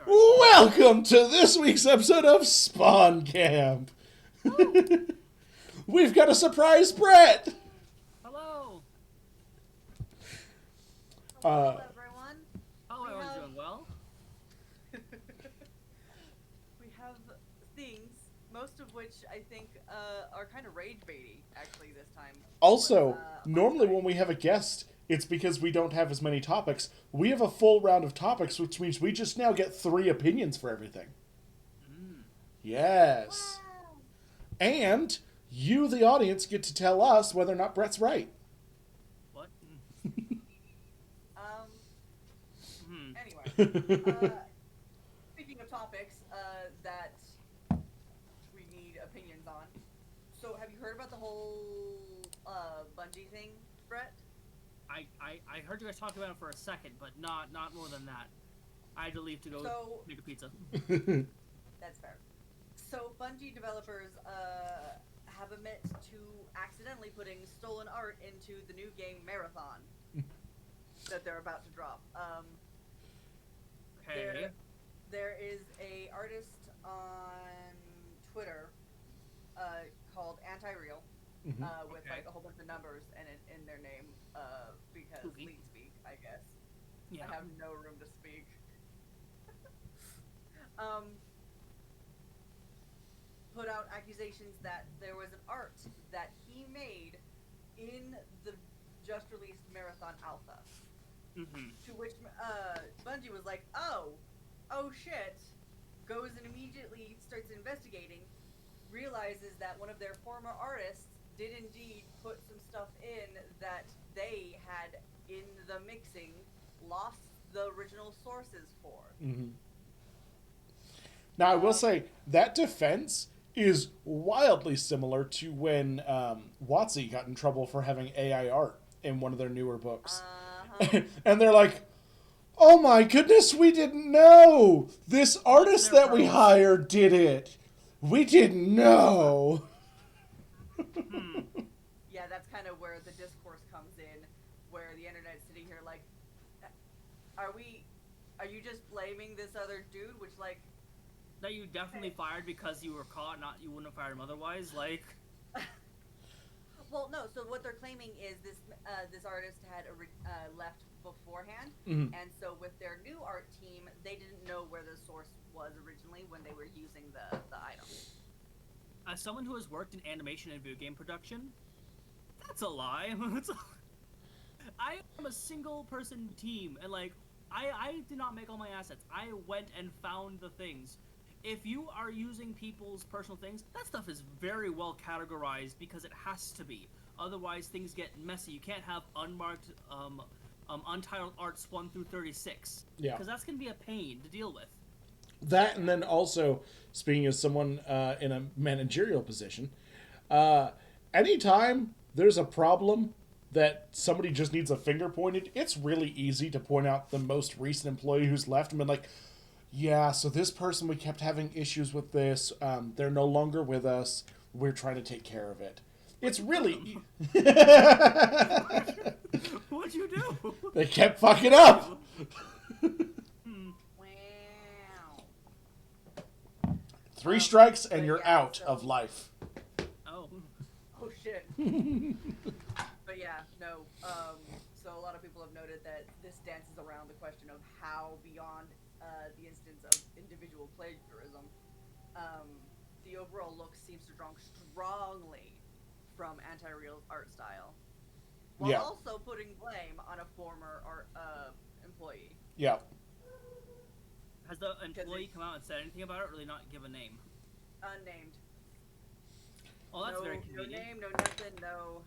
Welcome to this week's episode of Spawn Camp. We've got a surprise Brett. Hello. Hello, everyone. How everyone's doing well? We have things, most of which I think are kind of rage baity, actually, this time. Also, normally when we have a guest, it's because we don't have as many topics. We have a full round of topics, which means we just now get 3 opinions for everything. Yes. Wow. And you, the audience, get to tell us whether or not Brett's right. What? Anyway, speaking of topics that we need opinions on, so have you heard about the whole Bungie thing, Brett? I heard you guys talk about it for a second, but not more than that. I had to leave to go make a pizza. That's fair. So Bungie developers have admit to accidentally putting stolen art into the new game Marathon that they're about to drop. Okay. There is a artist on Twitter called Anti-Real with like a whole bunch of numbers in their name because lead speak, I guess. Yeah. I have no room to speak. Put out accusations that there was an art that he made in the just released Marathon Alpha. To which Bungie was like, oh shit, goes and immediately starts investigating, realizes that one of their former artists did indeed put some stuff in that they had in the mixing lost the original sources for. Now, I will say, that defense is wildly similar to when WotC got in trouble for having AI art in one of their newer books. And they're like, oh my goodness, we didn't know! This artist that we hired did it! We didn't know! Yeah, that's kind of where the discourse comes in, where the internet's sitting here like, are you just blaming this other dude, which like... That you definitely fired because you were caught, you wouldn't have fired him otherwise, like... Well, no, so what they're claiming is this artist had left beforehand, and so with their new art team, they didn't know where the source was originally when they were using the item. As someone who has worked in animation and video game production, that's a lie. I am a single person team, and like, I did not make all my assets. I went and found the things. If you are using people's personal things, that stuff is very well categorized because it has to be. Otherwise, things get messy. You can't have unmarked, untitled arts 1 through 36. Yeah. Because that's going to be a pain to deal with. That, and then also, speaking as someone in a managerial position, anytime there's a problem that somebody just needs a finger pointed, it's really easy to point out the most recent employee who's left and been like, yeah, so this person, we kept having issues with this. They're no longer with us. We're trying to take care of it. It's really... What'd you do? They kept fucking up. 3 strikes and but you're yeah, out of life. Oh. Oh shit. But yeah, no. So a lot of people have noted that this dances around the question of how beyond the instance of individual plagiarism, the overall look seems to draw strongly from anti-real art style, while Yeah. also putting blame on a former art employee. Yeah. Has the employee come out and said anything about it, or they not give a name? Unnamed. Oh, that's no, very convenient. No name, no nothing, no.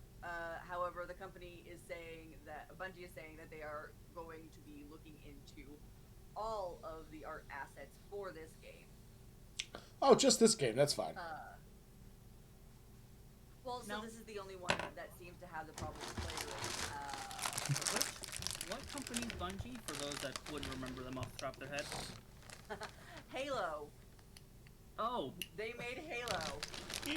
However, the company is saying that Bungie is saying that they are going to be looking into all of the art assets for this game. Oh, just this game. That's fine. Well, so No. this is the only one that seems to have the problem with plagiarism. What company is Bungie, for those that wouldn't remember them off the top of their head? Halo. Oh. They made Halo.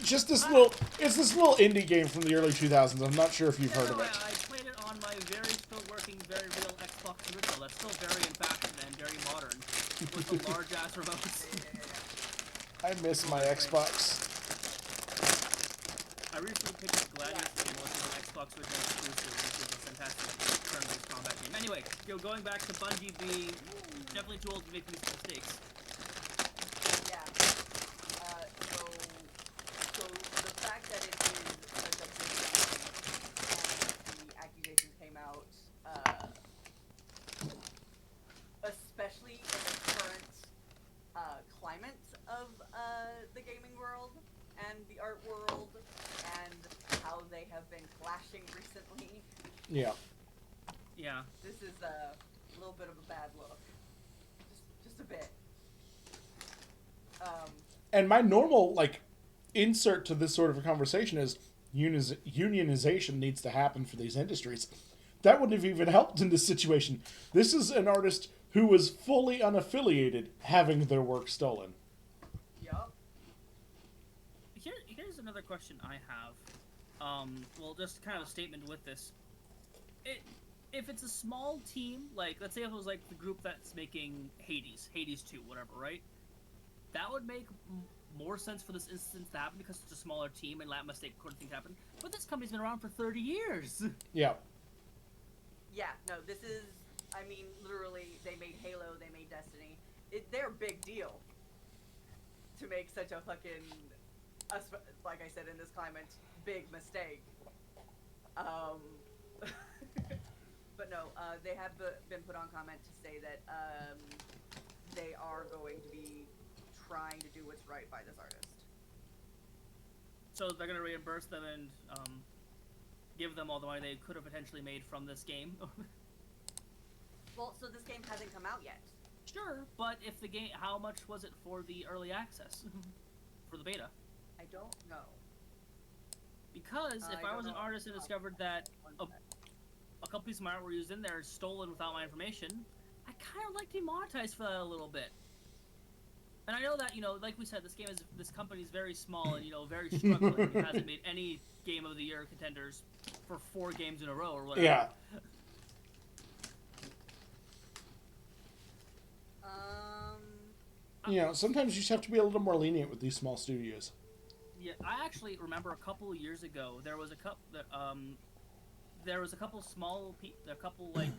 Just this little... It's this little indie game from the early 2000s. I'm not sure if you've heard of it. I played it on my very still working, very real Xbox original. That's still very in fashion and very modern. With the large-ass remotes. I miss my Xbox. I recently picked up Gladius game, which is an Xbox original exclusive, which is a fantastic turn-based combat game. Anyway, going back to Bungie being definitely too old to make these mistakes. Yeah. So the fact that it is such a big and the accusations came out, especially in the current climate of the gaming world and the art world, and how they have been clashing recently. Yeah. Yeah. This is a little bit of a bad look. Just a bit. And my normal, like, insert to this sort of a conversation is unionization needs to happen for these industries. That wouldn't have even helped in this situation. This is an artist who was fully unaffiliated having their work stolen. Yup. Here's another question I have. Well, just kind of a statement with this. If it's a small team, like, let's say if it was, like, the group that's making Hades 2, whatever, right? That would make more sense for this instance to happen because it's a smaller team and that mistake couldn't happen. But this company's been around for 30 years! Yeah. Yeah, no, this is, I mean, literally, they made Halo, they made Destiny. They're a big deal to make such a fucking, like I said in this climate, big mistake. But no, they have been put on comment to say that they are going to be trying to do what's right by this artist. So they're going to reimburse them and give them all the money they could have potentially made from this game? Well, so this game hasn't come out yet. Sure, but if the game, how much was it for the early access? For the beta? I don't know. Because if I was an artist and discovered that a couple pieces of my art were used in there, stolen without my information, I kind of like to be monetized for that a little bit. And I know that, like we said, this company is very small and, very struggling. It hasn't made any Game of the Year contenders for 4 games in a row or whatever. Yeah. Sometimes you just have to be a little more lenient with these small studios. Yeah, I actually remember a couple of years ago, there was a couple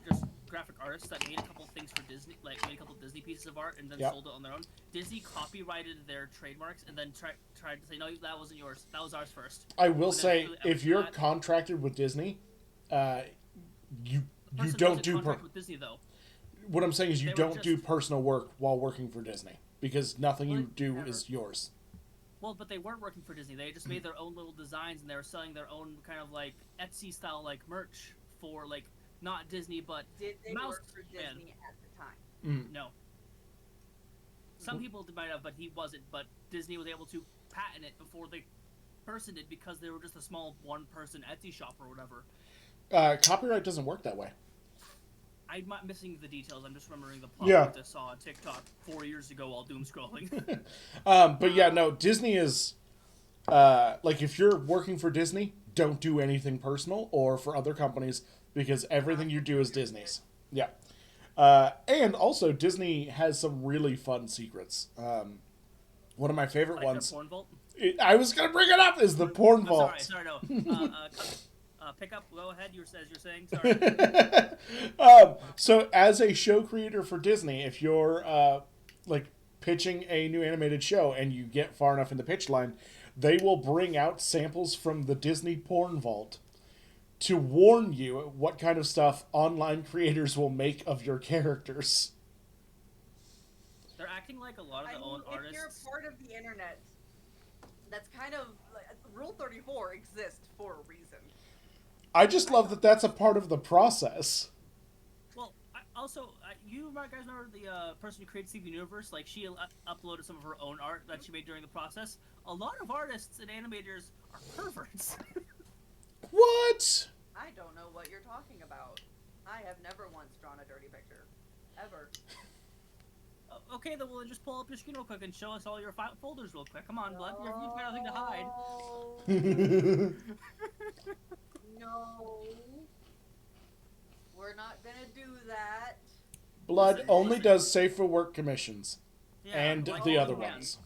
just graphic artists that made a couple things for Disney, like made a couple Disney pieces of art and then sold it on their own. Disney copyrighted their trademarks and then tried to say, no, that wasn't yours. That was ours first. I will say, if you're contracted with Disney, you don't do with Disney though. What I'm saying is you don't do personal work while working for Disney because nothing you do is yours. Well, but they weren't working for Disney. They just made their own little designs and they were selling their own kind of like Etsy style like merch for like not Disney but Did they Mouse work for Disney at the time? No. Some people might have, but he wasn't. But Disney was able to patent it before the person did because they were just a small one-person Etsy shop or whatever. Copyright doesn't work that way. I'm not missing the details. I'm just remembering the plot that I saw on TikTok 4 years ago while doom scrolling. But yeah, no, Disney is like if you're working for Disney, don't do anything personal or for other companies because everything you do is Disney's. Yeah. And also Disney has some really fun secrets. One of my favorite Like ones. the porn vault. I was gonna bring it up. Is the porn vault? Sorry, no. Pick up. Go ahead. As you're saying. Sorry. So as a show creator for Disney, if you're like pitching a new animated show and you get far enough in the pitch line, they will bring out samples from the Disney porn vault to warn you what kind of stuff online creators will make of your characters. They're acting like a lot of the own artists. If you're part of the internet, that's kind of like, Rule 34 exists for a reason. I just love that that's a part of the process. Well, you guys remember the person who created Steven Universe? Like, she uploaded some of her own art that she made during the process. A lot of artists and animators are perverts. What? I don't know what you're talking about. I have never once drawn a dirty picture. Ever. Okay, then we'll just pull up your screen real quick and show us all your folders real quick. Come on, Blood. You've got nothing to hide. No. We're not gonna do that. Blood only does safe for work commissions. Yeah, and like the all other the ones.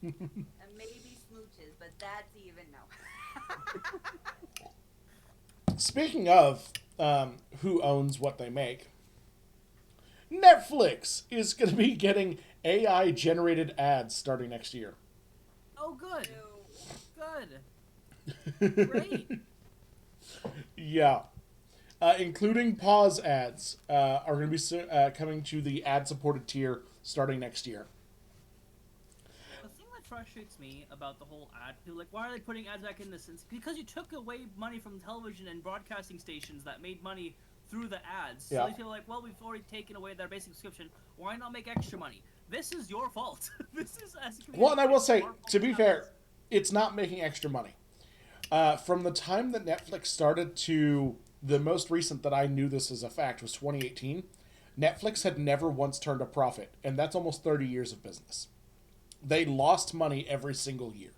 And maybe smooches, but that's even no. Speaking of who owns what they make, Netflix is going to be getting AI-generated ads starting next year. Oh, good. Ew. Good. Great. Yeah. Including pause ads are going to be coming to the ad-supported tier starting next year. The thing that frustrates me about the whole ad, like, why are they putting ads back in this? Because you took away money from television and broadcasting stations that made money through the ads. Yeah. So they feel like, well, we've already taken away their basic subscription. Why not make extra money? This is your fault. This is as a community. Well, and I will say, our fault to be have fair, this. it's not making extra money. From the time that Netflix started to the most recent that I knew this as a fact was 2018, Netflix had never once turned a profit, and that's almost 30 years of business. They lost money every single year.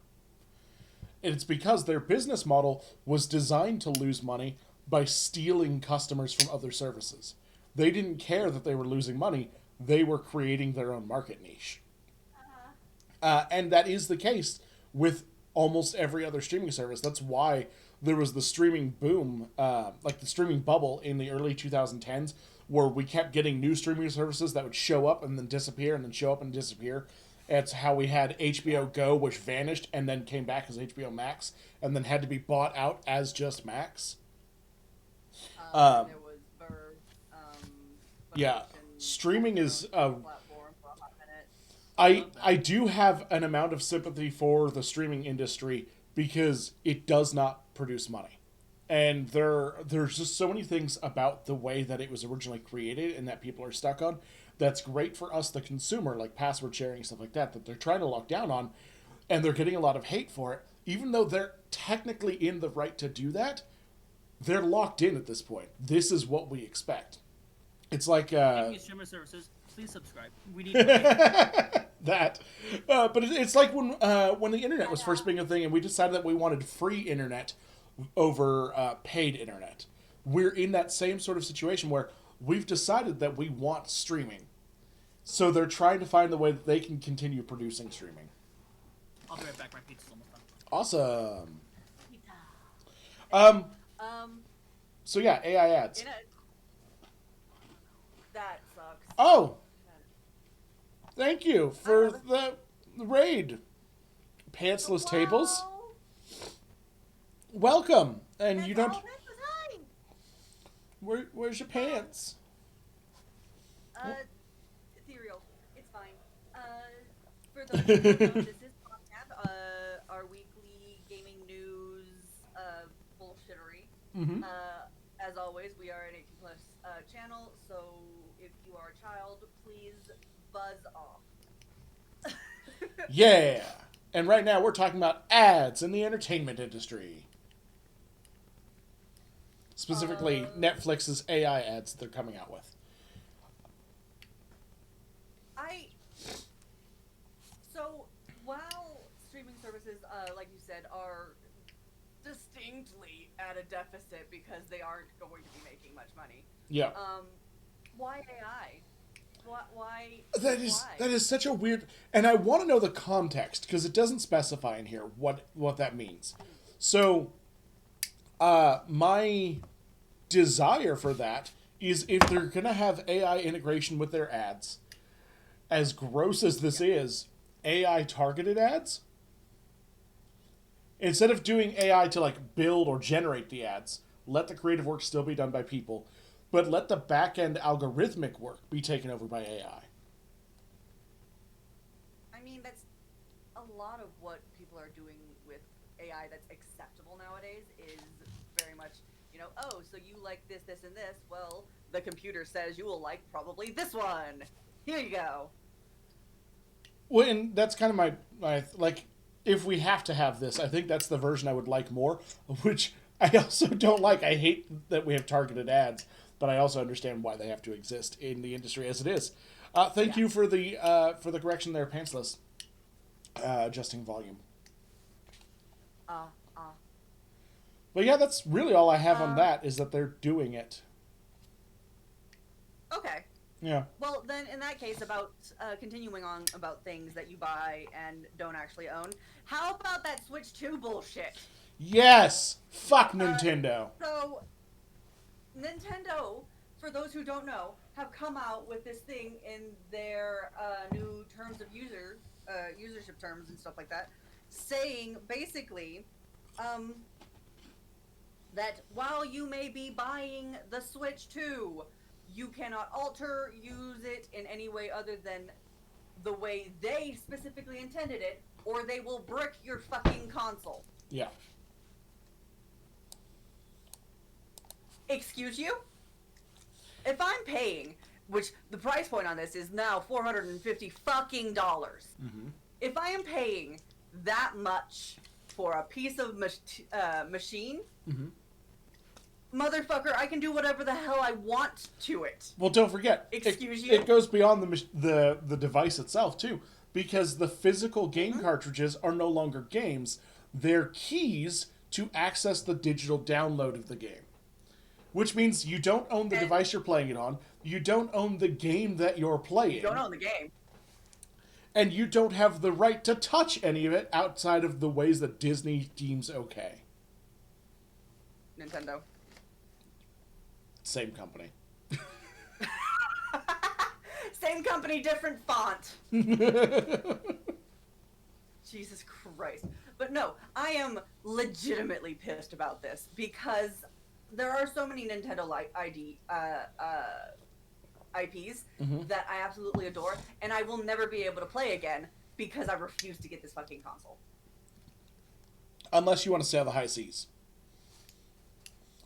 And it's because their business model was designed to lose money by stealing customers from other services. They didn't care that they were losing money. They were creating their own market niche. And that is the case with almost every other streaming service. That's why there was the streaming boom, like the streaming bubble in the early 2010s, where we kept getting new streaming services that would show up and then disappear and then show up and disappear. It's how we had HBO Go, which vanished and then came back as HBO Max and then had to be bought out as just Max. There was Verve. Yeah, Funimation, streaming is platform for a hot minute. I do have an amount of sympathy for the streaming industry because it does not produce money. And there's just so many things about the way that it was originally created and that people are stuck on that's great for us, the consumer, like password sharing, stuff like that they're trying to lock down on, and they're getting a lot of hate for it. Even though they're technically in the right to do that, they're locked in at this point. This is what we expect. It's like... Streamer services, please subscribe. We need that. But it's like when the internet was first being a thing and we decided that we wanted free internet over paid internet. We're in that same sort of situation where we've decided that we want streaming. So they're trying to find the way that they can continue producing streaming. I'll be right back. My pizza's almost done. Awesome. So yeah, AI ads. That sucks. Oh! Thank you for the raid. Pantsless tables. Welcome. And That's you don't... all that was hiding. Where's your pants? Ethereal. It's fine. For those who don't know, this is podcast, our weekly gaming news, bullshittery. Mm-hmm. As always, we are an 18+ channel, so if you are a child, please buzz off. Yeah. And right now we're talking about ads in the entertainment industry. Specifically, Netflix's AI ads that they're coming out with. So, while streaming services, like you said, are distinctly at a deficit because they aren't going to be making much money. Yeah. Why AI? Why? That is such a weird, and I want to know the context because it doesn't specify in here what that means. So, my desire for that is if they're gonna have AI integration with their ads, as gross as this is, AI targeted ads. Instead of doing AI to like build or generate the ads, let the creative work still be done by people, but let the back end algorithmic work be taken over by AI. I mean, that's a lot of what people are doing with AI that's acceptable nowadays is very much, oh, so you like this, this, and this. Well, the computer says you will like probably this one. Here you go. Well, and that's kind of my like, if we have to have this, I think that's the version I would like more, which I also don't like. I hate that we have targeted ads, but I also understand why they have to exist in the industry as it is. Thank you for the correction there, pantsless. Adjusting volume. But yeah, that's really all I have on that, is that they're doing it. Okay. Yeah. Well, then, in that case, about continuing on about things that you buy and don't actually own, how about that Switch 2 bullshit? Yes! Fuck Nintendo. So, Nintendo, for those who don't know, have come out with this thing in their new terms of usership terms and stuff like that, saying, basically, that while you may be buying the Switch 2, you cannot alter, use it in any way other than the way they specifically intended it, or they will brick your fucking console. Yeah. Excuse you? If I'm paying, which the price point on this is now $450 fucking dollars. Mm-hmm. If I am paying that much for a piece of machine, mm-hmm. motherfucker, I can do whatever the hell I want to it. Well, don't forget. Excuse you? It goes beyond the device itself, too. Because the physical game cartridges are no longer games. They're keys to access the digital download of the game. Which means you don't own the device you're playing it on. You don't own the game that you're playing. You don't own the game. And you don't have the right to touch any of it outside of the ways that Disney deems okay. Nintendo. Same company. Same company, different font. Jesus Christ. But no, I am legitimately pissed about this because there are so many Nintendo IPs that I absolutely adore, and I will never be able to play again because I refuse to get this fucking console. Unless you want to sail the high seas.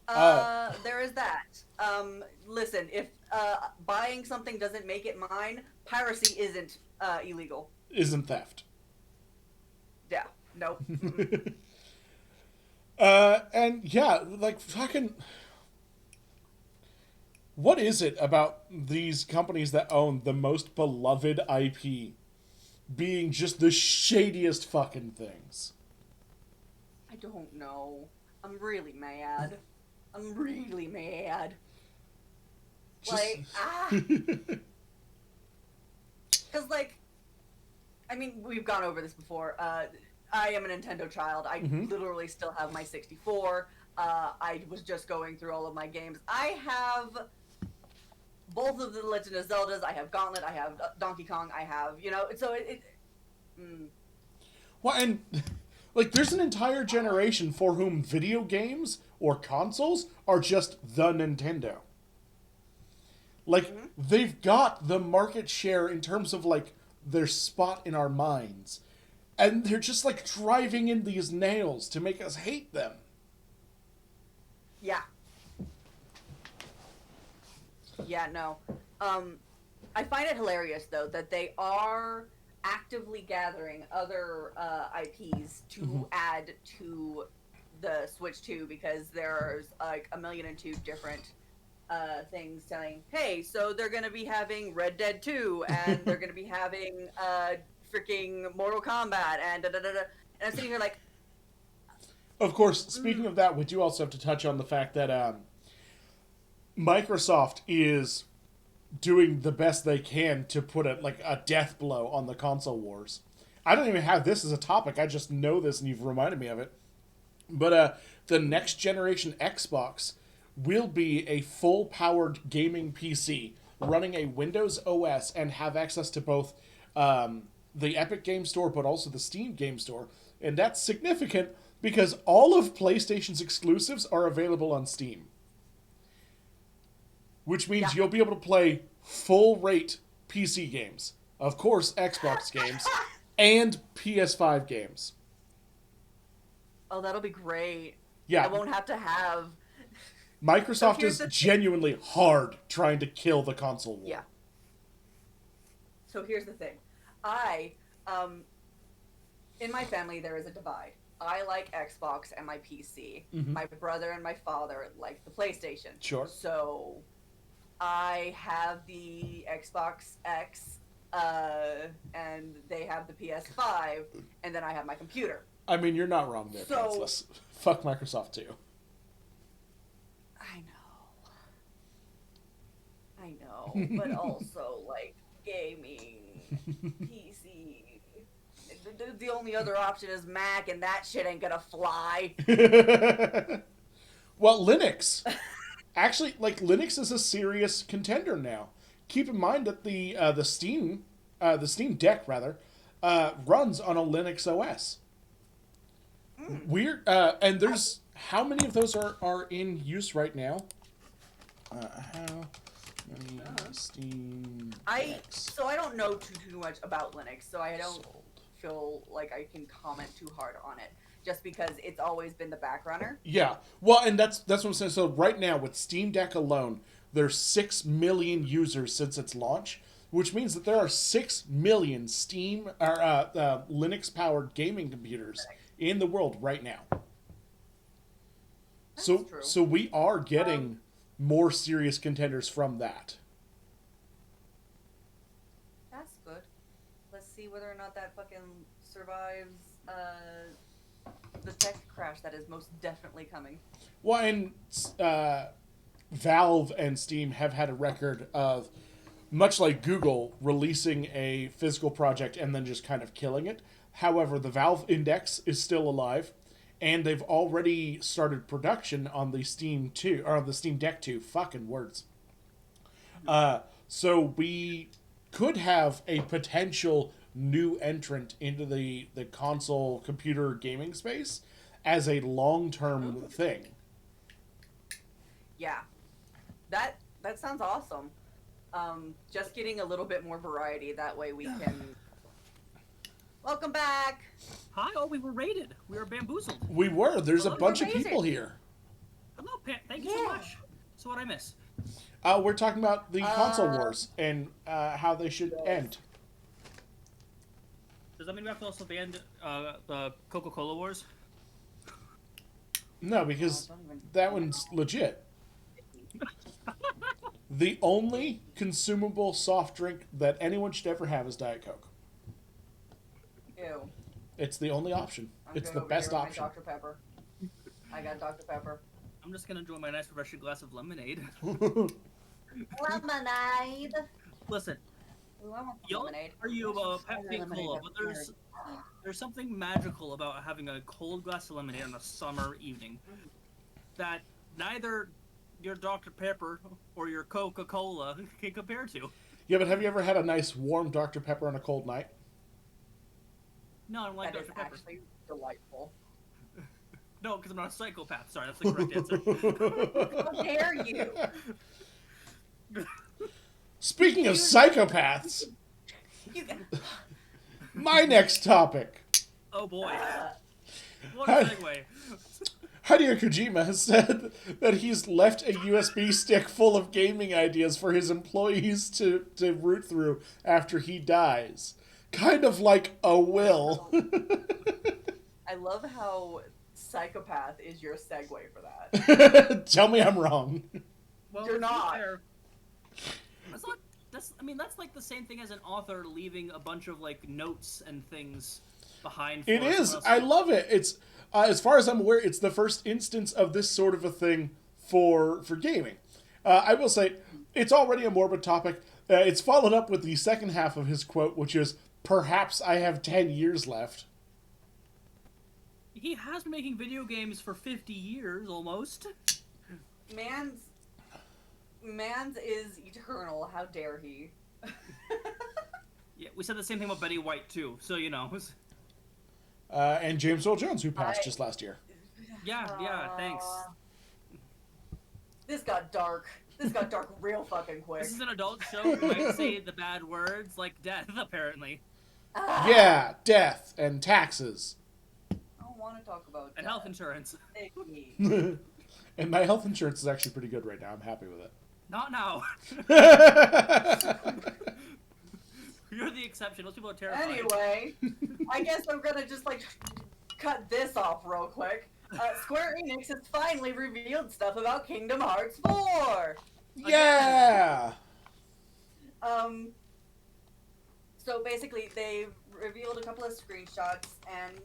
There is that. Listen, if buying something doesn't make it mine, piracy isn't illegal. Isn't theft. Yeah, nope. And yeah, like fucking... What is it about these companies that own the most beloved IP being just the shadiest fucking things? I don't know. I'm really mad. I'm really mad. Like, Because, like, I mean, we've gone over this before. I am a Nintendo child. I literally still have my 64. I was just going through all of my games. I have both of the Legend of Zeldas. I have Gauntlet. I have Donkey Kong. I have, so Well, and, like, there's an entire generation for whom video games or consoles are just the Nintendo. Like, they've got the market share in terms of, like, their spot in our minds. And they're just, like, driving in these nails to make us hate them. Yeah. Yeah, no. I find it hilarious, though, that they are actively gathering other IPs to add to the Switch 2 because there's, like, 1,000,002 different things telling, hey, so they're going to be having Red Dead 2, and they're going to be having freaking Mortal Kombat, and da-da-da-da. And I'm sitting here like... Of course, speaking of that, we do also have to touch on the fact that Microsoft is doing the best they can to put a death blow on the console wars. I don't even have this as a topic. I just know this, and you've reminded me of it. But the next generation Xbox will be a full-powered gaming PC running a Windows OS and have access to both the Epic Game Store, but also the Steam Game Store. And that's significant because all of PlayStation's exclusives are available on Steam. Which means you'll be able to play full-rate PC games. Of course, Xbox games. And PS5 games. Oh, that'll be great. Yeah. I won't have to have... Microsoft is genuinely hard trying to kill the console war. Yeah. So here's the thing. In my family, there is a divide. I like Xbox and my PC. Mm-hmm. My brother and my father like the PlayStation. Sure. So I have the Xbox X, and they have the PS5, and then I have my computer. I mean, you're not wrong there, Francis. Fuck Microsoft, too. I know, but also, like, gaming, PC. The only other option is Mac, and that shit ain't gonna fly. Well, Linux. Actually, Linux is a serious contender now. Keep in mind that the Steam Deck, runs on a Linux OS. Weird. And there's... How many of those are in use right now? How many Steam Decks? So I don't know too much about Linux, so I don't feel like I can comment too hard on it, just because it's always been the back runner. Yeah. Well, and that's what I'm saying. So right now, with Steam Deck alone, there's 6 million users since its launch, which means that there are 6 million Linux-powered gaming computers in the world right now. That's true. So we are getting more serious contenders from that. That's good. Let's see whether or not that fucking survives the tech crash that is most definitely coming. Well, and Valve and Steam have had a record of, much like Google, releasing a physical project and then just kind of killing it. However, the Valve Index is still alive, and they've already started production on the Steam Deck 2. Fucking words. So we could have a potential new entrant into the console computer gaming space as a long-term thing. Yeah. That sounds awesome. Just getting a little bit more variety, that way we can... Welcome back! Hi, we were raided. We were bamboozled. We were. There's a bunch of people here. Hello, Pat. Thank you so much. So what I miss? We're talking about the console wars and how they should end. Does that mean we have to also ban the Coca-Cola wars? No, because that one's legit. The only consumable soft drink that anyone should ever have is Diet Coke. Ew. It's the only option. It's the best option. Dr. Pepper. I got Dr. Pepper. I'm just gonna enjoy my nice refreshing glass of lemonade. Lemonade. Listen, Ooh, I want y'all lemonade. are you Pepsi Cola, but there's something magical about having a cold glass of lemonade on a summer evening that neither your Dr. Pepper or your Coca-Cola can compare to. Yeah, but have you ever had a nice warm Dr. Pepper on a cold night? No, I don't like That is Dr. Pepper. actually delightful. No, because I'm not a psychopath. Sorry, that's the correct answer. How dare you? Speaking of psychopaths, You got... my next topic. Oh boy. What a segue. Hideo Kojima has said that he's left a USB stick full of gaming ideas for his employees to root through after he dies. Kind of like a will. I love how psychopath is your segue for that. Tell me I'm wrong. Well, You're not. That's like the same thing as an author leaving a bunch of like notes and things behind. It is. I love it. It's as far as I'm aware, it's the first instance of this sort of a thing for gaming. I will say, it's already a morbid topic. It's followed up with the second half of his quote, which is, "Perhaps I have 10 years left." He has been making video games for 50 years, almost. Man's is eternal. How dare he? Yeah, we said the same thing about Betty White, too, so you know. And James Earl Jones, who passed just last year. Yeah, thanks. This got dark. This got dark real fucking quick. This is an adult show. We might say the bad words, like death, apparently. Yeah, death and taxes. I don't want to talk about And death. health insurance. And my health insurance is actually pretty good right now. I'm happy with it. Not now. You're the exception. Those people are terrified. Anyway, I guess I'm gonna just like cut this off real quick. Square Enix has finally revealed stuff about Kingdom Hearts 4. Yeah. So basically, they revealed a couple of screenshots and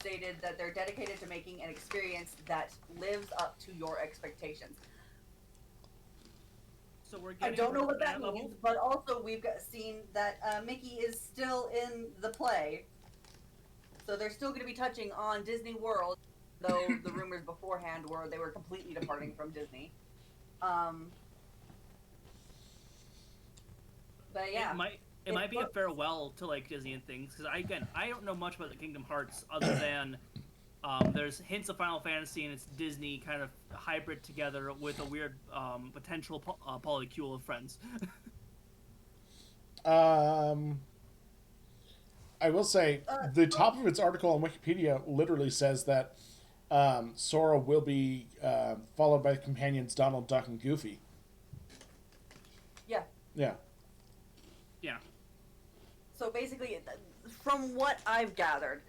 stated that they're dedicated to making an experience that lives up to your expectations. So we're I getting don't know what that level? means, but also we've seen that Mickey is still in the play. So they're still going to be touching on Disney World, though the rumors beforehand were they were completely departing from Disney. But yeah. It might be a farewell to like Disney and things, because I don't know much about the Kingdom Hearts other than there's hints of Final Fantasy and it's Disney kind of hybrid together with a weird potential polycule of friends. I will say the top of its article on Wikipedia literally says that Sora will be followed by companions Donald, Duck, and Goofy. Yeah. Yeah. Yeah. So basically, from what I've gathered,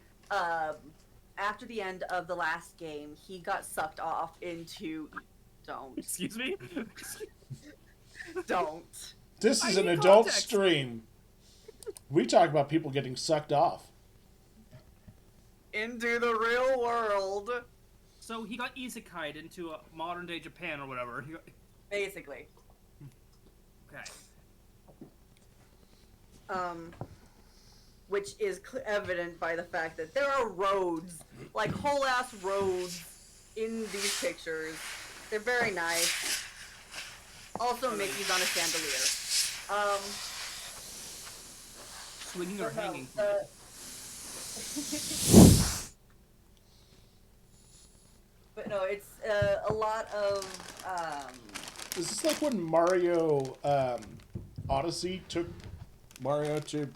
after the end of the last game, he got sucked off into... Don't. Excuse me? Don't. This is I an need adult context. stream. We talk about people getting sucked off. Into the real world. So he got isekai'd into a modern day Japan or whatever. Basically. Okay. Which is evident by the fact that there are roads, like whole ass roads, in these pictures. They're very nice. Also, Mickey's on a chandelier. Swinging or hanging? But no, it's a lot of. Is this like when Mario Odyssey took Mario to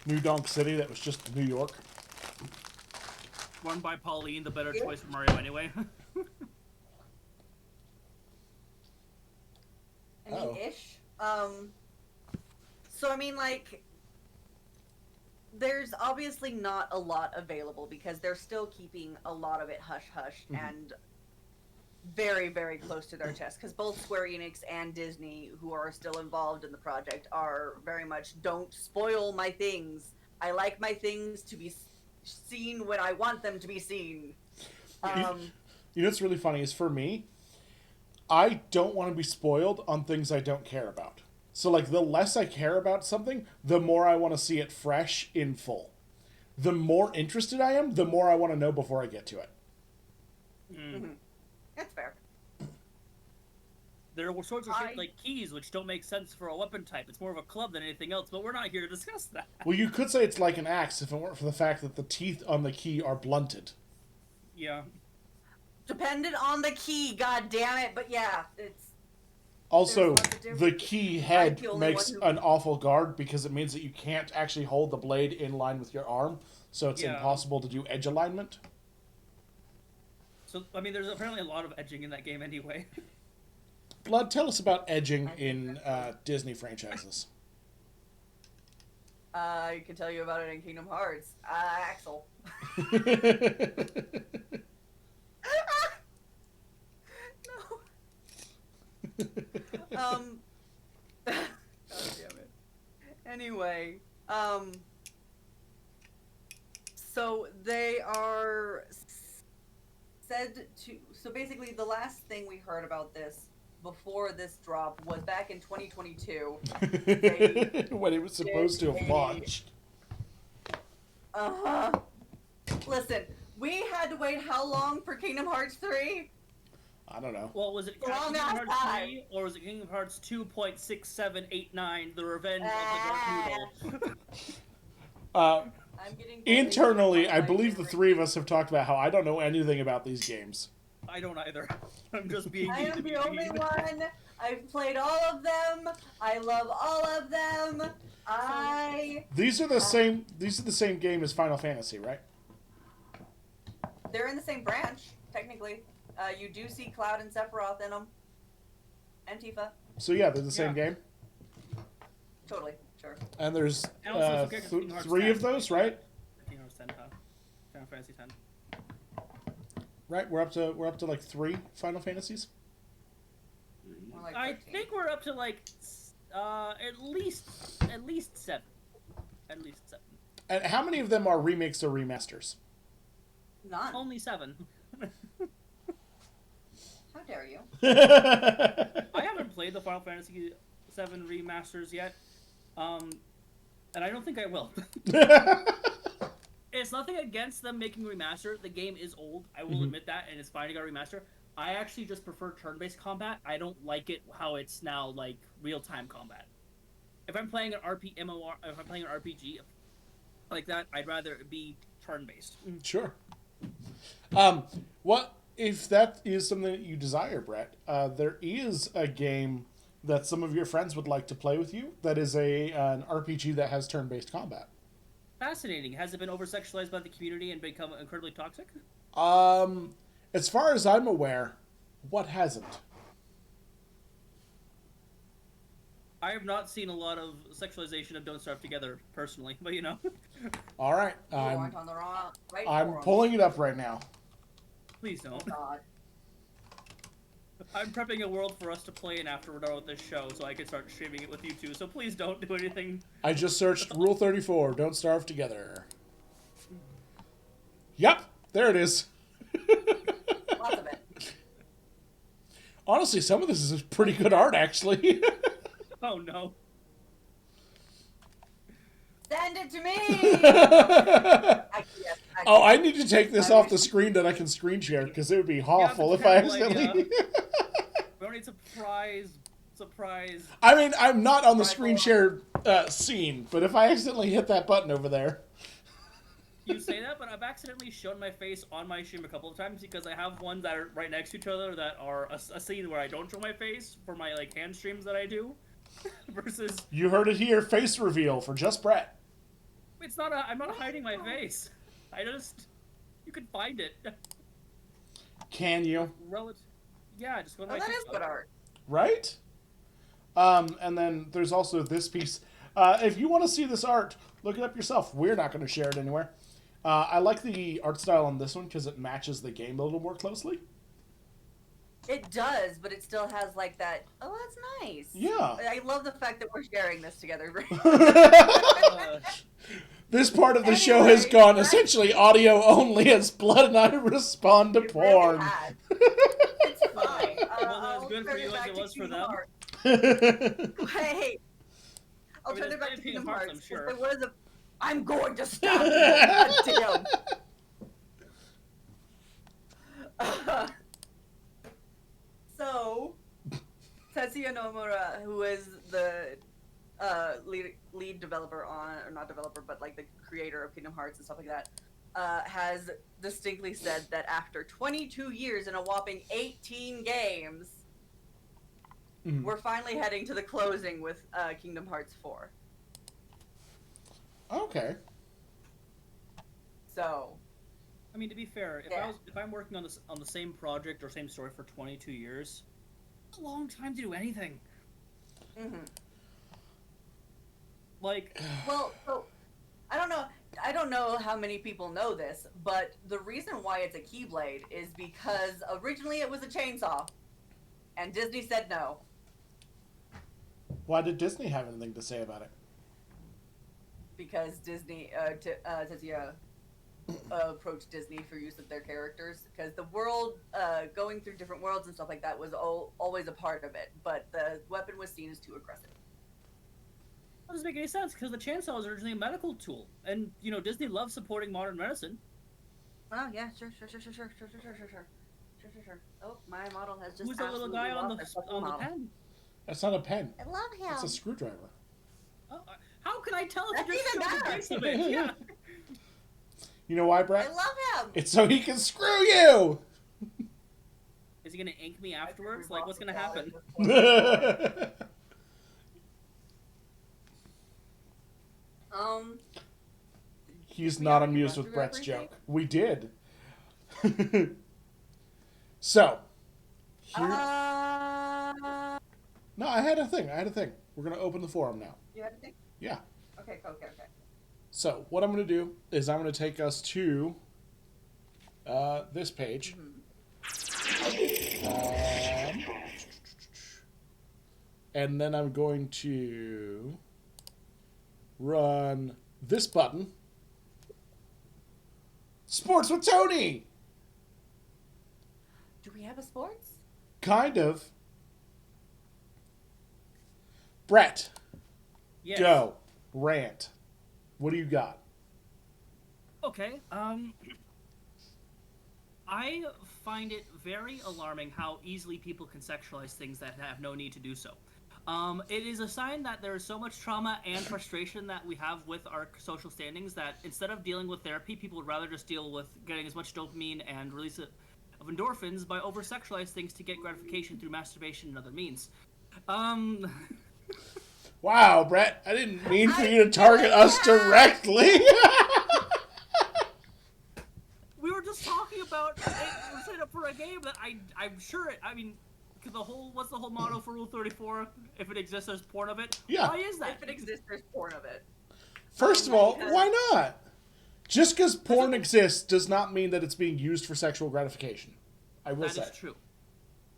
New Donk City that was just New York? Run by Pauline, the better choice for Mario anyway. I mean, ish. So I mean, like, there's obviously not a lot available because they're still keeping a lot of it hush-hush and very, very close to their chest. Because both Square Enix and Disney, who are still involved in the project, are very much, don't spoil my things. I like my things to be seen when I want them to be seen. You know what's really funny is, for me, I don't want to be spoiled on things I don't care about. So, like, the less I care about something, the more I want to see it fresh in full. The more interested I am, the more I want to know before I get to it. That's fair. There are sorts of shit like keys, which don't make sense for a weapon type. It's more of a club than anything else, but we're not here to discuss that. Well, you could say it's like an axe if it weren't for the fact that the teeth on the key are blunted. Yeah. Dependent on the key, god damn it, but yeah, it's... Also, lots of different- the key I'm head the only makes one who- an awful guard because it means that you can't actually hold the blade in line with your arm, so it's impossible to do edge alignment. So, I mean, there's apparently a lot of edging in that game anyway. Blood, tell us about edging in Disney franchises. I can tell you about it in Kingdom Hearts. Axel. No. God damn it. Anyway, so they are said to. So basically, the last thing we heard about this before this drop was back in 2022. They when it was supposed to have launched. Uh-huh. Listen, we had to wait how long for Kingdom Hearts 3? I don't know. Well, was it Long Kingdom ass Hearts time. 3 or was it Kingdom Hearts 2.6789, The Revenge of the Dark Noodle? I'm getting Internally, I bullied believe by the three of us have talked about how I don't know anything about these games. I don't either. I'm just being. I am the only one. I've played all of them. I love all of them. These are the same. These are the same game as Final Fantasy, right? They're in the same branch, technically. You do see Cloud and Sephiroth in them. And Tifa. So yeah, they're the same game. Totally, sure. And there's And also forget Kingdom Hearts 3 10. of those, right? Kingdom Hearts 10, Final Fantasy 10. Right, we're up to like 3 Final Fantasies. More like I 13. think we're up to like at least 7. At least 7. And how many of them are remakes or remasters? None. Only 7. How dare you? I haven't played the Final Fantasy 7 remasters yet, and I don't think I will. It's nothing against them making remaster. The game is old. I will admit that, and it's fine to get a remaster. I actually just prefer turn-based combat. I don't like it how it's now like real-time combat. If I'm playing an if I'm playing an RPG like that, I'd rather it be turn-based. Sure. What if that is something that you desire, Brett? There is a game that some of your friends would like to play with you. That is an RPG that has turn-based combat. Fascinating. Has it been over-sexualized by the community and become incredibly toxic? As far as I'm aware, what hasn't? I have not seen a lot of sexualization of Don't Starve Together, personally, but you know. All right, You aren't on the right I'm forum. pulling it up right now. Please don't. Oh, God. I'm prepping a world for us to play in after we're done with this show, so I can start streaming it with you two, so please don't do anything. I just searched Rule 34, Don't Starve Together. Yep, there it is. Lots of it. Honestly, some of this is pretty good art, actually. Oh no. Send it to me! Oh, I need to take this off the screen that I can screen share, because it would be awful if I accidentally... We don't need surprise. I mean, I'm not on the screen share scene, but if I accidentally hit that button over there... You say that, but I've accidentally shown my face on my stream a couple of times because I have ones that are right next to each other that are a scene where I don't show my face for my like hand streams that I do, versus. You heard it here, face reveal for just Brett. It's not. I'm not hiding my face. I just. You can find it. Can you? Yeah, just go to Oh, my. that is good art. Right? And then there's also this piece. If you want to see this art, look it up yourself. We're not going to share it anywhere. I like the art style on this one because it matches the game a little more closely. It does, but it still has like that. Oh, that's nice. Yeah. I love the fact that we're sharing this together. This part of the show has gone essentially audio only as Blood and I respond to porn. Really has. It's fine. Well, as good for you as it was for them. Wait. I'll turn it back to Kingdom Hearts. I'm sure. What is I'm going to stop you. God damn. So, Tetsuya Nomura, who is the lead developer on, or not developer, but like the creator of Kingdom Hearts and stuff like that, has distinctly said that after 22 years and a whopping 18 games, we're finally heading to the closing with Kingdom Hearts 4. Okay. So, I mean, to be fair, if I'm working on the same project or same story for 22 years, it's a long time to do anything. Like, well, so I don't know how many people know this, but the reason why it's a Keyblade is because originally it was a chainsaw, and Disney said no. Why did Disney have anything to say about it? Because Disney, Tetsuya approach Disney for use of their characters, because the world, going through different worlds and stuff like that was always a part of it, but the weapon was seen as too aggressive. That doesn't make any sense, because the chainsaw was originally a medical tool, and Disney loves supporting modern medicine. Oh yeah, sure. Oh, my model has just. Who's the little guy on the pen? That's not a pen. I love him. It's a screwdriver. Oh, how can I tell if That's you just even showed the better. base of it? Yeah. You know why, Brett? I love him. It's so he can screw you! Is he gonna ink me afterwards? Like, what's gonna happen? He's not amused with Brett's joke. We did. So, here... No, I had a thing. We're going to open the forum now. You had a thing? Yeah. Okay. So, what I'm going to do is I'm going to take us to this page. And then I'm going to run this button. Sports with Tony! Do we have a sports? Kind of. Brett, Yes. go. Rant. What do you got? Okay. I find it very alarming how easily people can sexualize things that have no need to do so. It is a sign that there is so much trauma and frustration that we have with our social standings that instead of dealing with therapy, people would rather just deal with getting as much dopamine and release of endorphins by over-sexualize things to get gratification through masturbation and other means. Wow, Brett, I didn't mean for you to target us directly. We were just talking about we're setting up for a game that I'm sure what's the whole motto for Rule 34? If it exists, there's porn of it. Yeah. Why is that? If it exists, there's porn of it. First of all, why not? Just because porn exists does not mean that it's being used for sexual gratification. I will say. That is true.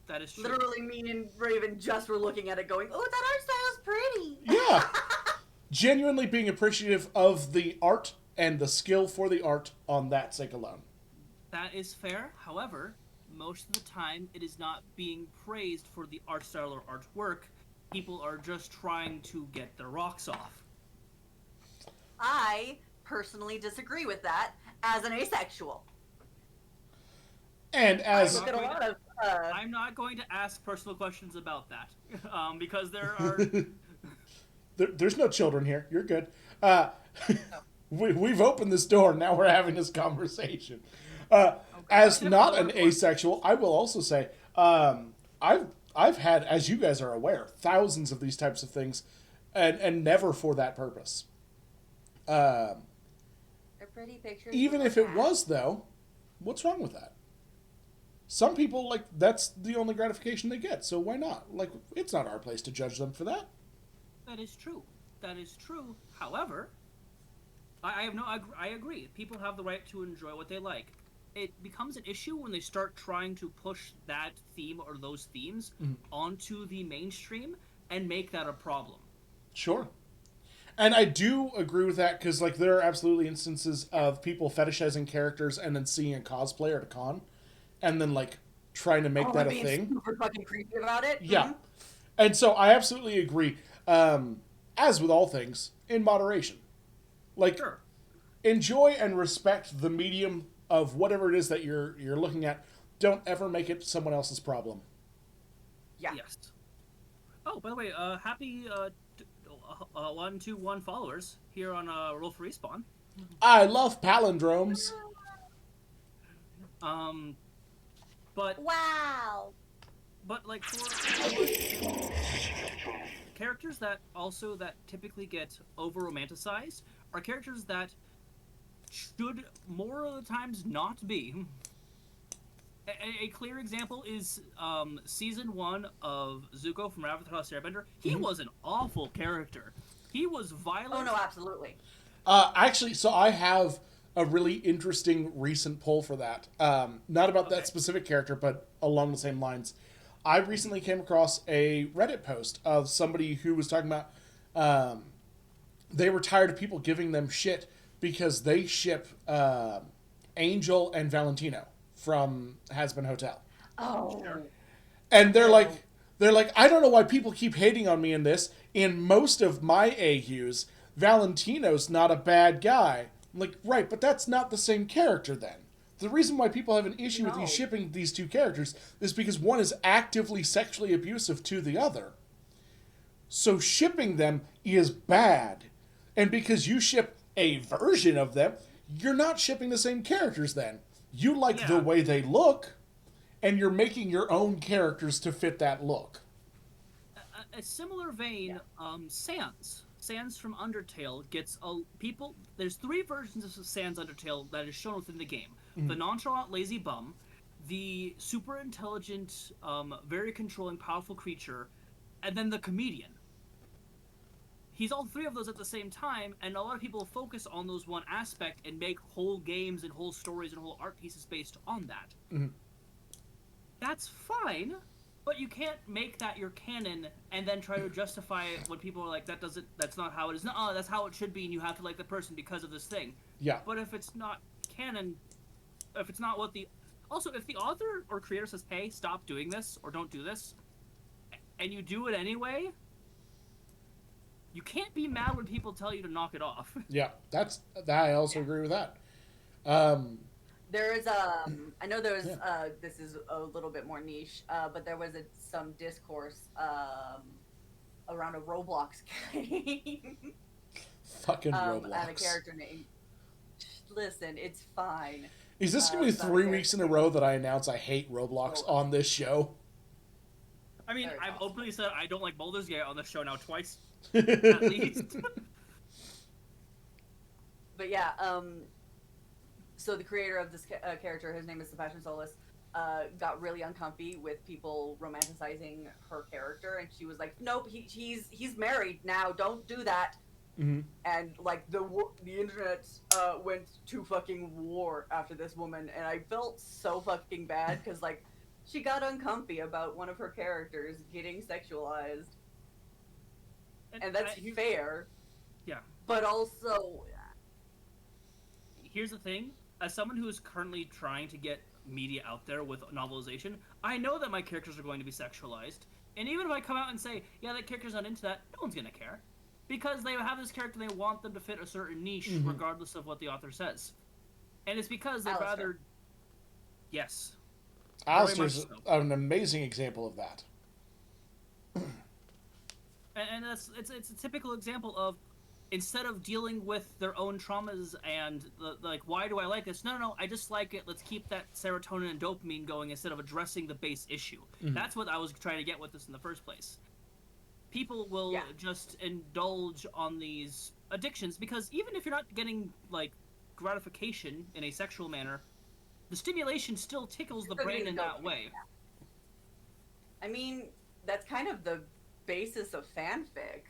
That is true. Literally, me and Raven just were looking at it going, oh, that art style is pretty. Yeah. Genuinely being appreciative of the art and the skill for the art on that sake alone. That is fair. However, most of the time, it is not being praised for the art style or artwork. People are just trying to get their rocks off. I personally disagree with that as an asexual. And as... Look at a lot of... I'm not going to ask personal questions about that. Because there are... There's no children here. You're good. We've opened this door. Now we're having this conversation. As not an asexual, I will also say, I've had, as you guys are aware, thousands of these types of things, and never for that purpose. They're pretty pictures. Even if it was, though, what's wrong with that? Some people, like, that's the only gratification they get, so why not? Like, it's not our place to judge them for that. That is true. That is true. However, I agree. People have the right to enjoy what they like. It becomes an issue when they start trying to push that theme or those themes onto the mainstream and make that a problem. Sure. And I do agree with that, because, like, there are absolutely instances of people fetishizing characters and then seeing a cosplayer at a con, and then, like, trying to make that a thing. Super fucking creepy about it. Yeah. Mm-hmm. And so I absolutely agree. As with all things, in moderation. Like, Sure. Enjoy and respect the medium of whatever it is that you're looking at. Don't ever make it someone else's problem. Yeah. Yes. Oh, by the way, happy 121 followers here on Roll for Respawn. I love palindromes. But Wow. But like for characters that typically get over romanticized are characters that should more of the times not be. A clear example is season 1 of Zuko from Avatar: The Last Airbender. He was an awful character. He was violent. Oh no, absolutely. Actually, so I have a really interesting recent poll for that. Not about that specific character, but along the same lines. I recently came across a Reddit post of somebody who was talking about they were tired of people giving them shit because they ship Angel and Valentino from Has Been Hotel. Oh. Sure. And they're like, I don't know why people keep hating on me in this. In most of my AUs, Valentino's not a bad guy. I'm like, right, but that's not the same character then. The reason why people have an issue with you No. shipping these two characters is because one is actively sexually abusive to the other. So shipping them is bad. And because you ship a version of them, you're not shipping the same characters then. You like the Yeah. way they look, and you're making your own characters to fit that look. A similar vein, Sans from Undertale gets people. There's 3 versions of Sans Undertale that is shown within the game: the nonchalant, lazy bum, the super intelligent, very controlling, powerful creature, and then the comedian. He's all 3 of those at the same time, and a lot of people focus on those one aspect and make whole games and whole stories and whole art pieces based on that. Mhm. That's fine. But you can't make that your canon and then try to justify it when people are like, that's not how it is. No, that's how it should be, and you have to like the person because of this thing. Yeah. But if it's not canon, if it's not what the... Also, if the author or creator says, hey, stop doing this, or don't do this, and you do it anyway, you can't be mad when people tell you to knock it off. Yeah, I also agree with that. There is I know there was this is a little bit more niche, but there was some discourse around a Roblox game. Fucking Roblox. And a character named. Listen, it's fine. Is this going to be 3 weeks in a row that I announce I hate Roblox on this show? I mean, Very I've possible. openly said I don't like Baldur's Gate on the show now twice, at least. But yeah, so the creator of this character, his name is Sebastian Solis, got really uncomfy with people romanticizing her character, and she was like, "Nope, he's married now. Don't do that." Mm-hmm. And like the internet went to fucking war after this woman, and I felt so fucking bad because like she got uncomfy about one of her characters getting sexualized, and that's fair. Yeah. But also, Here's the thing. As someone who is currently trying to get media out there with novelization, I know that my characters are going to be sexualized. And even if I come out and say, yeah, that character's not into that, no one's going to care. Because they have this character and they want them to fit a certain niche, regardless of what the author says. And it's because they'd rather... Yes. Alistair's an amazing example of that. And it's a typical example of, instead of dealing with their own traumas and like, why do I like this? No, I just like it. Let's keep that serotonin and dopamine going instead of addressing the base issue. That's what I was trying to get with this in the first place. People will just indulge on these addictions because even if you're not getting like gratification in a sexual manner, the stimulation still tickles the brain in that way. I mean, that's kind of the basis of fanfic.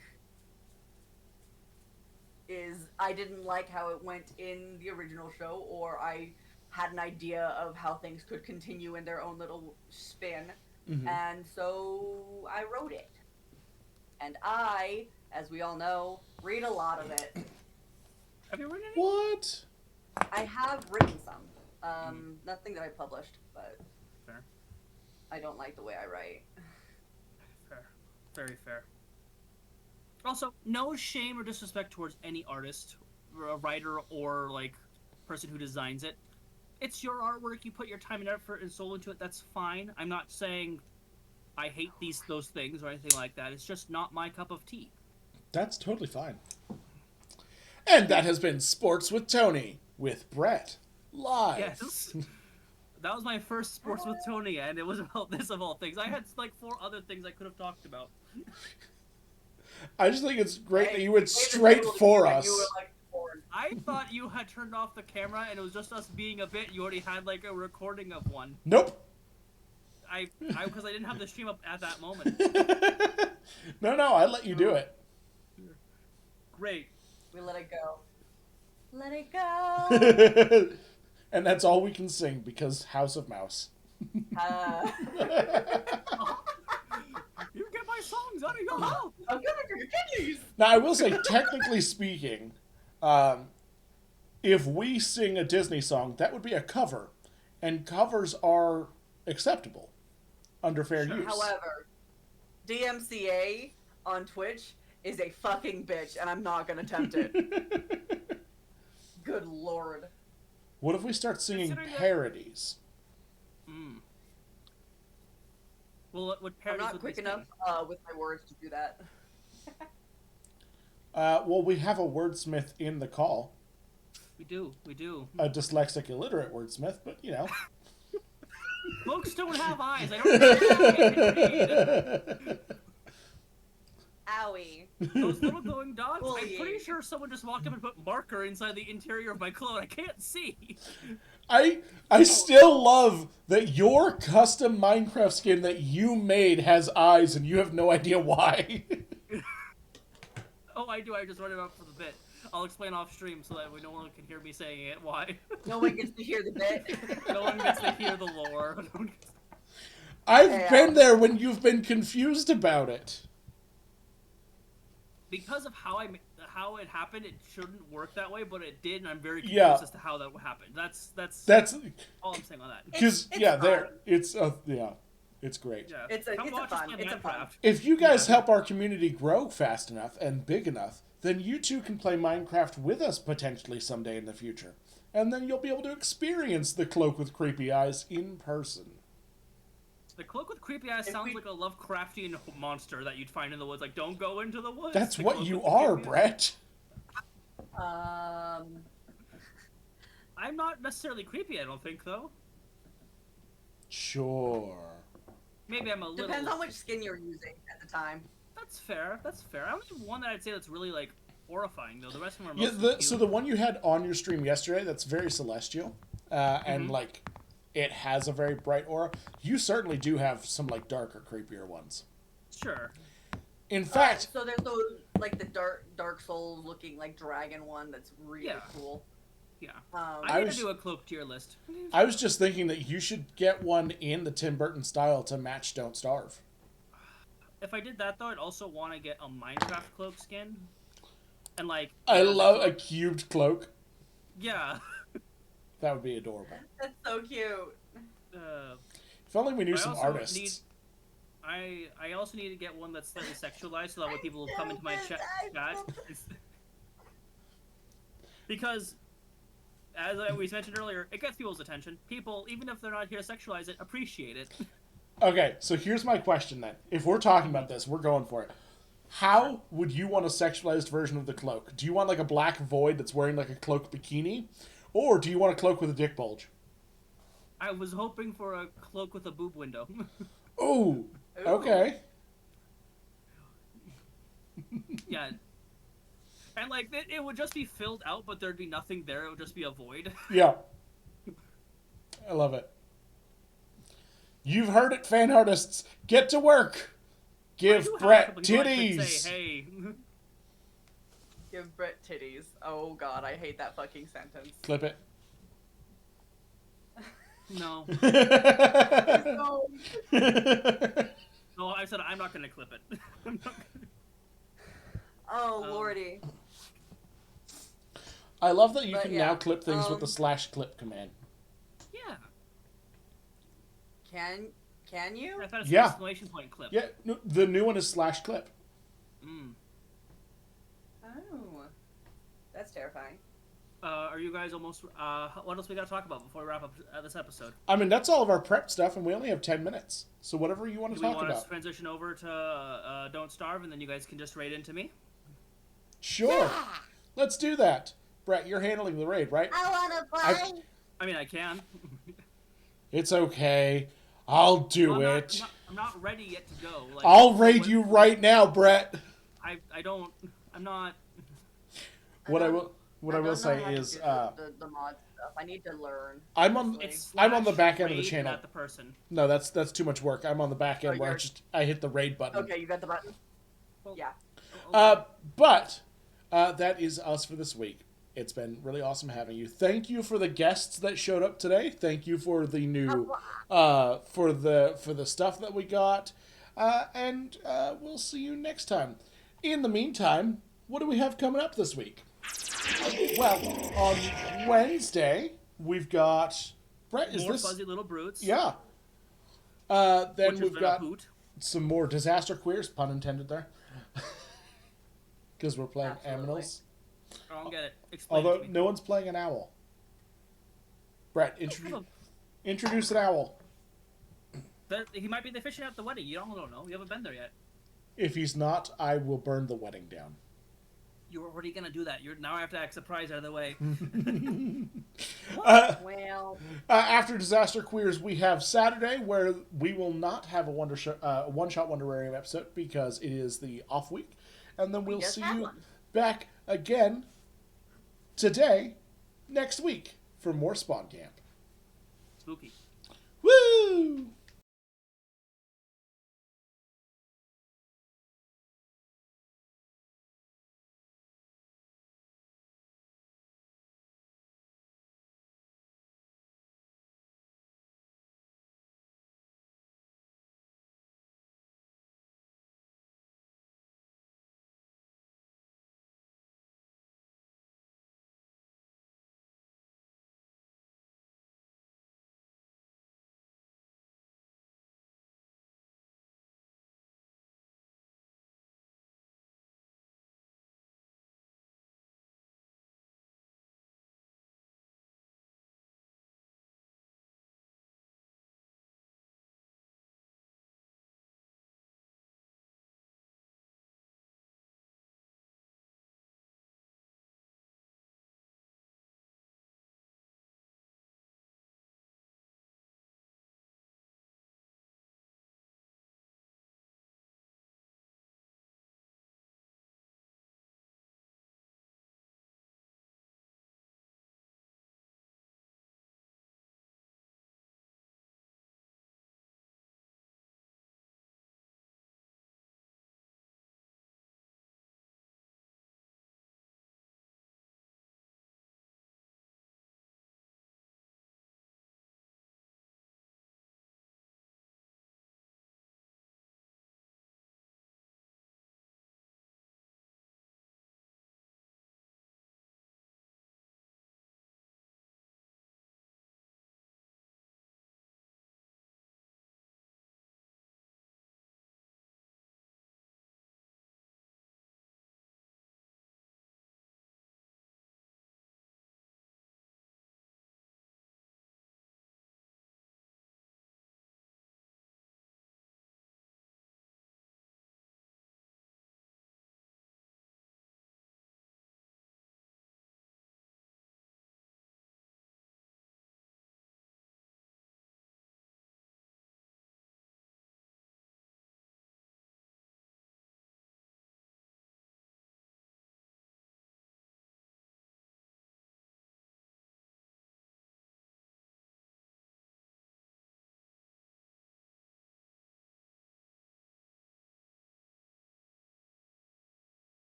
Is I didn't like how it went in the original show, or I had an idea of how things could continue in their own little spin, and so I wrote it. And I, as we all know, read a lot of it. Have you written any? What? I have written some. Nothing that I published, but Fair. I don't like the way I write. Fair. Very fair. Also, no shame or disrespect towards any artist, a writer, or like person who designs it. It's your artwork. You put your time and effort and soul into it. That's fine. I'm not saying I hate those things or anything like that. It's just not my cup of tea. That's totally fine. And that has been Sports with Tony with Brett live. Yes. That was my first Sports with Tony, and it was about this of all things. I had like 4 other things I could have talked about. I just think it's great that you went straight for us. I thought you had turned off the camera and it was just us being a bit. You already had like a recording of one. Nope. Because I didn't have the stream up at that moment. No, I let you do it. Great. We let it go. Let it go. And that's all we can sing because House of Mouse. You get my songs out of your mouth. I'm gonna do your kidneys. Now, I will say, technically speaking, if we sing a Disney song, that would be a cover, and covers are acceptable under fair Sure. use. However, DMCA on Twitch is a fucking bitch, and I'm not gonna tempt it. Good lord. What if we start singing Considering that- parodies? Well, what I'm parodies not would quick we enough sing? with my words to do that. Well, we have a wordsmith in the call. We do. A dyslexic, illiterate wordsmith, but you know. Folks don't have eyes. I don't read. Owie. Those little glowing dots. I'm Bullying. pretty sure someone just walked up and put marker inside the interior of my clone. I can't see. I still love that your custom Minecraft skin that you made has eyes and you have no idea why. Oh, I do. I just wrote it up for the bit. I'll explain off stream so that no one can hear me saying it. Why? No one gets to hear the bit. No one gets to hear the lore. I've been there when you've been confused about it. Because of how it happened, it shouldn't work that way, but it did, and I'm very confused Yeah. as to how that happened. That's all I'm saying on that. because It's there fun. it's great. Yeah. It's a Come watch us fun. play It's a fun. Minecraft. If you guys Yeah. help our community grow fast enough and big enough, then you too can play Minecraft with us potentially someday in the future. And then you'll be able to experience the Cloak with Creepy Eyes in person. The cloak with creepy eyes If sounds we- like a Lovecraftian monster that you'd find in the woods. Like, don't go into the woods. That's The what cloak you with the are, creepy eyes. Brett. I'm not necessarily creepy, I don't think, though. Sure. Maybe I'm a little... Depends on which skin you're using at the time. That's fair. I only have one that I'd say that's really, like, horrifying, though. The rest of them are Yeah, mostly cute. so the one you had on your stream yesterday, that's very celestial. And, like, it has a very bright aura. You certainly do have some, like, darker, creepier ones. Sure. In fact, So there's those, like the Dark Souls looking like dragon one that's really Yeah. cool. Yeah. Um, I need was- to do a cloak tier list. I was just thinking that you should get one in the Tim Burton style to match Don't Starve. If I did that, though, I'd also want to get a Minecraft cloak skin. And, like... I love a cubed cloak. Yeah. That would be adorable. That's so cute. If only we knew I some also artists. I also need to get one that's slightly sexualized so that way people will come into my chat. Because, as we mentioned earlier, it gets people's attention. People, even if they're not here to sexualize it, appreciate it. Okay, so here's my question then. If we're talking about this, we're going for it. How would you want a sexualized version of the cloak? Do you want like a black void that's wearing like a cloak bikini? Or do you want a cloak with a dick bulge? I was hoping for a cloak with a boob window. Ooh, okay. Yeah. And, like, it would just be filled out, but there'd be nothing there. It would just be a void. Yeah. I love it. You've heard it, fan artists. Get to work. Give Brett titties. Say, hey. Give Brett titties. Oh god, I hate that fucking sentence. Clip it. No. No. No, I said I'm not going to clip it. I'm not gonna... Oh lordy. I love that you But can yeah, now clip things with the /clip command. Yeah. Can you? I thought it's Yeah. an exclamation point clip. Yeah, no, the new one is /clip. Mm. Oh. That's terrifying. Are you guys almost... what else we got to talk about before we wrap up this episode? I mean, that's all of our prep stuff, and we only have 10 minutes. So whatever you want to Do we talk want about. to transition over to Don't Starve, and then you guys can just raid into me? Sure. Let's do that. Brett, you're handling the raid, right? I wanna play. I mean, I can. It's okay. I'll do it. I'm not ready yet to go. Like, I'll raid you right now, Brett. I don't... I'm not... What I will don't know say how to is do the mod stuff. I need to learn. I'm on It's I'm on the slash back end of the raid, channel. not the person. No, that's too much work. I'm on the back end Oh, where you're- I hit the raid button. Okay, you got the button? Well, Yeah. But that is us for this week. It's been really awesome having you. Thank you for the guests that showed up today. Thank you for the new for the stuff that we got. And we'll see you next time. In the meantime, what do we have coming up this week? Well, on Wednesday, we've got... Brett, is More this... fuzzy little brutes. Yeah. Then Which we've has been a got hoot. some more disaster queers, pun intended there. Because we're playing Absolutely. aminals. I don't get it. Explain it Although to me. no one's playing an owl. Brett, introduce an owl. He might be the fishing at the wedding. You don't know. You haven't been there yet. If he's not, I will burn the wedding down. You're already gonna do that. Now I have to act surprised out of the way. Well, After Disaster Queers, we have Saturday, where we will not have a one-shot Wonderarium episode because it is the off week. And then we'll just see had you one. back again today, next week, for more Spawn Camp. Spooky. Woo!